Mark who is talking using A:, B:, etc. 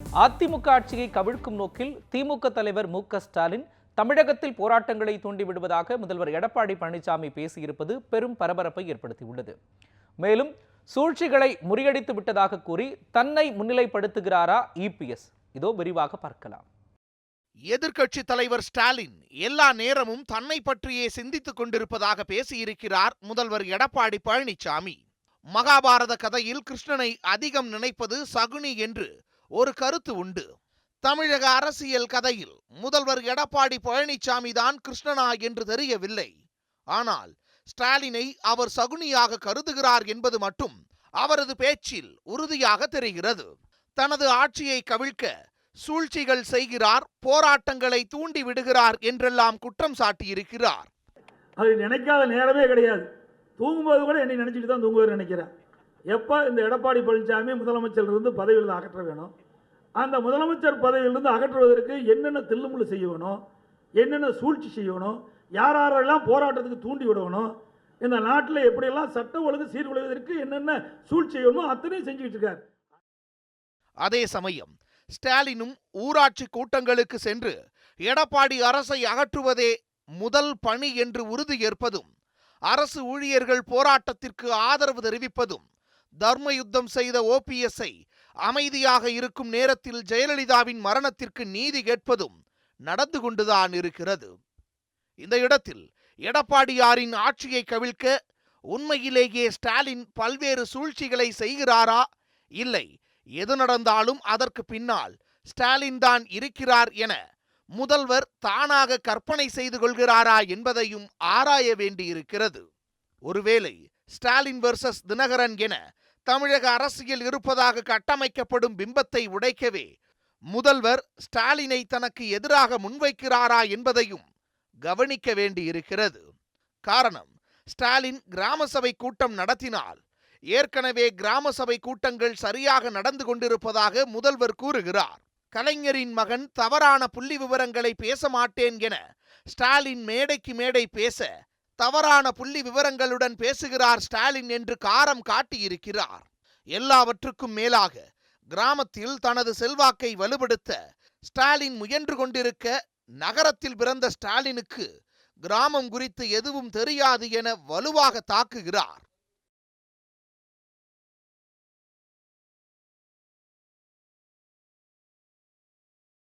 A: அதிமுக ஆட்சியை கவிழ்க்கும் நோக்கில் திமுக தலைவர் மு.க.ஸ்டாலின் தமிழகத்தில் போராட்டங்களை தூண்டிவிடுவதாக முதல்வர் எடப்பாடி பழனிசாமி பேசியிருப்பது பெரும் பரபரப்பை ஏற்படுத்தியுள்ளது. மேலும் சூழ்ச்சிகளை முறியடித்து விட்டதாக கூறி தன்னை முன்னிலைப்படுத்துகிறாரா இபிஎஸ்? இதோ விரிவாக பார்க்கலாம்.
B: எதிர்க்கட்சி தலைவர் ஸ்டாலின் எல்லா நேரமும் தன்னை பற்றியே சிந்தித்துக் கொண்டிருப்பதாக பேசியிருக்கிறார் முதல்வர் எடப்பாடி பழனிசாமி. மகாபாரத கதையில் கிருஷ்ணனை அதிகம் நினைப்பது சகுனி என்று ஒரு கருத்து உண்டு. தமிழக அரசியல் கதையில் முதல்வர் எடப்பாடி பழனிசாமி தான் கிருஷ்ணனா என்று தெரியவில்லை. ஆனால் ஸ்டாலினை அவர் சகுனியாக கருதுகிறார் என்பது மட்டும் அவரது பேச்சில் உறுதியாக தெரிகிறது. தனது ஆட்சியை கவிழ்க்க சூழ்ச்சிகள் செய்கிறார், போராட்டங்களை தூண்டி விடுகிறார் என்றெல்லாம் குற்றம் சாட்டியிருக்கிறார்.
C: அது நினைக்காத நேரமே கிடையாது. தூங்கும்போது கூட என்னை நினைச்சிட்டு தான் தூங்குவார் நினைக்கிறேன். எப்போ இந்த எடப்பாடி பழனிசாமி முதலமைச்சரிலிருந்து பதவியிலிருந்து அகற்ற வேணும், அந்த முதலமைச்சர் பதவியிலிருந்து அகற்றுவதற்கு என்னென்ன தில்லுமுள்ளு செய்ய வேணும், என்னென்ன சூழ்ச்சி செய்யணும், யாரெல்லாம் போராட்டத்துக்கு தூண்டி விடணும், இந்த நாட்டில் எப்படியெல்லாம் சட்டம் ஒழுங்கு சீர்குலைவதற்கு என்னென்ன சூழ்ச்சி செய்யணுமோ அத்தனையும் செஞ்சுக்கிட்டு இருக்கார்.
B: அதே சமயம் ஸ்டாலினும் ஊராட்சி கூட்டங்களுக்கு சென்று எடப்பாடி அரசை அகற்றுவதே முதல் பணி என்று உறுதி ஏற்பதும், அரசு ஊழியர்கள் போராட்டத்திற்கு ஆதரவு தெரிவிப்பதும், தர்ம யுத்தம் செய்த ஓபிஎஸ்ஐ அமைதியாக இருக்கும் நேரத்தில் ஜெயலலிதாவின் மரணத்திற்கு நீதி கேட்பதும் நடந்து கொண்டுதான் இருக்கிறது. இந்த இடத்தில் எடப்பாடியாரின் ஆட்சியை கவிழ்க்க உண்மையிலேயே ஸ்டாலின் பல்வேறு சூழ்ச்சிகளை செய்கிறாரா, இல்லை எது நடந்தாலும் அதற்கு பின்னால் ஸ்டாலின் தான் இருக்கிறார் என முதல்வர் தானாக கற்பனை செய்து கொள்கிறாரா என்பதையும் ஆராய வேண்டியிருக்கிறது. ஒருவேளை ஸ்டாலின் வெர்சஸ் தினகரன் என தமிழக அரசியல் இருப்பதாக கட்டமைக்கப்படும் பிம்பத்தை உடைக்கவே முதல்வர் ஸ்டாலினை தனக்கு எதிராக முன்வைக்கிறாரா என்பதையும் கவனிக்க வேண்டியிருக்கிறது. காரணம், ஸ்டாலின் கிராம சபை கூட்டம் நடத்தினால் ஏற்கனவே கிராம சபை கூட்டங்கள் சரியாக நடந்து கொண்டிருப்பதாக முதல்வர் கூறுகிறார். கலைஞரின் மகன் தவறான புள்ளி விவரங்களை பேச மாட்டேன் என ஸ்டாலின் மேடைக்கு மேடை பேச தவறான புள்ளி விவரங்களுடன் பேசுகிறார் ஸ்டாலின் என்று காரம் காட்டியிருக்கிறார். எல்லாவற்றுக்கும் மேலாக கிராமத்தில் தனது செல்வாக்கை வலுப்படுத்த ஸ்டாலின் முயன்று கொண்டிருக்க, நகரத்தில் பிறந்த ஸ்டாலினுக்கு கிராமம் குறித்து எதுவும் தெரியாது என வலுவாக தாக்குகிறார்.